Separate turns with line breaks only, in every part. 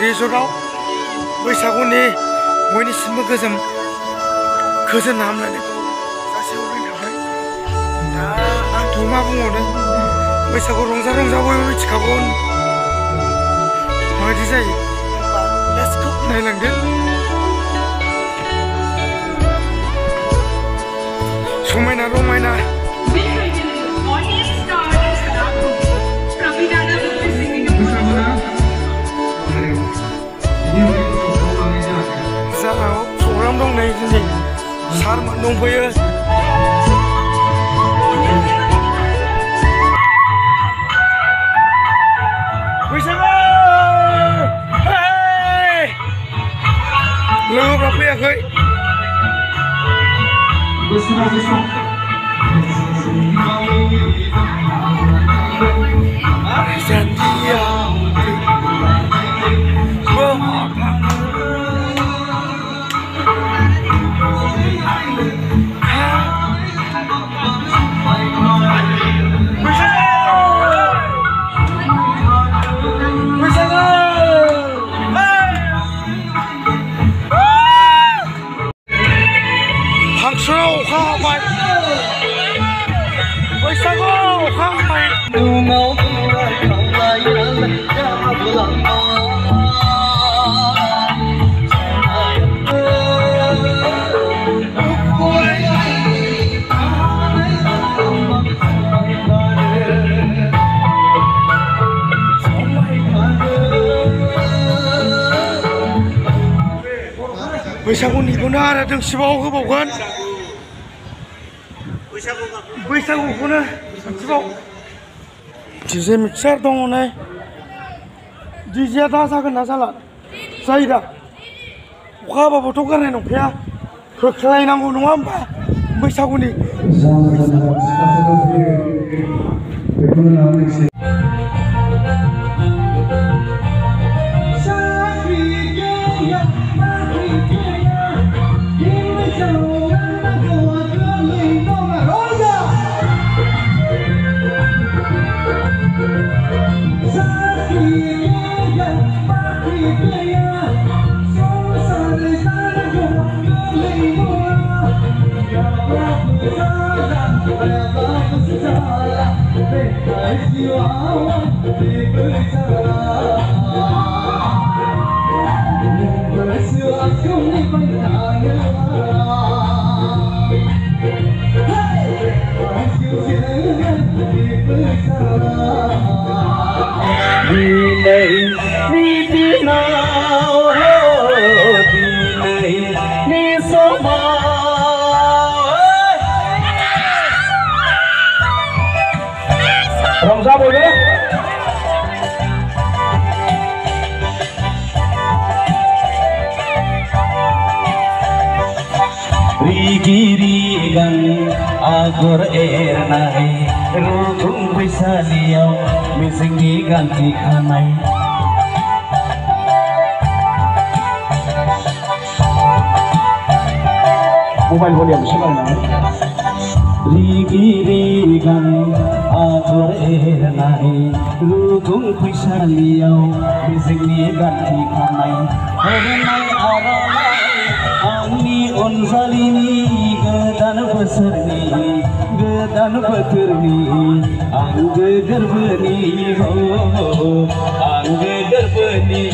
रिजर्टआव बैसागुनि बयनिसिमबो गोजोन हामलायनायखौ जासिहरनाय थाबाय। दा आंथ' मा बुंबावनो, बैसागु रंजा बयबो मिथिखागौ माबायदि जायो। नायलांदो समायना रमायना। जानाव प्रग्राम दं नै दिनै सारमोन दंफैयो। बैसागु लोगोफ्रा फैयाखै। फांसनाव अखा हाबाय, बैसागुआव अखा हाबाय। बैसागुनिखौनो आरो दोंसेबाव होबावगोन। बैसागुखौनो दोंसेबाव। डिजे मिक्सार दङ नै। डिजेआ दा जागोन ना जाला? जायो दा? अखा हाबाबोथ' गारनाय नंखाया। होख्लायनांगौ नङा होमबा बैसागुनि? रंजा बयबो रिगि रिगां आगर एरनाय रुगुं बैसालियाव मिजिंनि गांथि खानाय मबाइल भलियाम सोलायनानै रिगि रिगां आगर एरनाय रुगुं बैसालियाव मिजिंनि गांथि खानाय हरनाय आर'नाइ आंनि अनजालिनि गोदान बोसोरनि गोदान बोथोरनि आंगो गोरबोनि आंगो गोरबोनि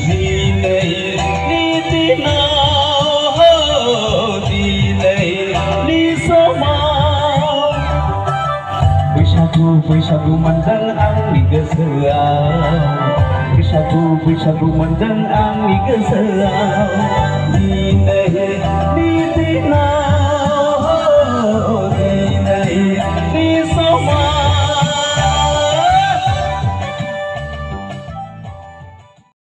दिनैनि दिनाव दिनैनि समाव बैसागु बैसागु मोनदों आंनि गोसोआव बैसागु बैसागु मोनदों आंनि गोसोआव दिनैनि दिनाव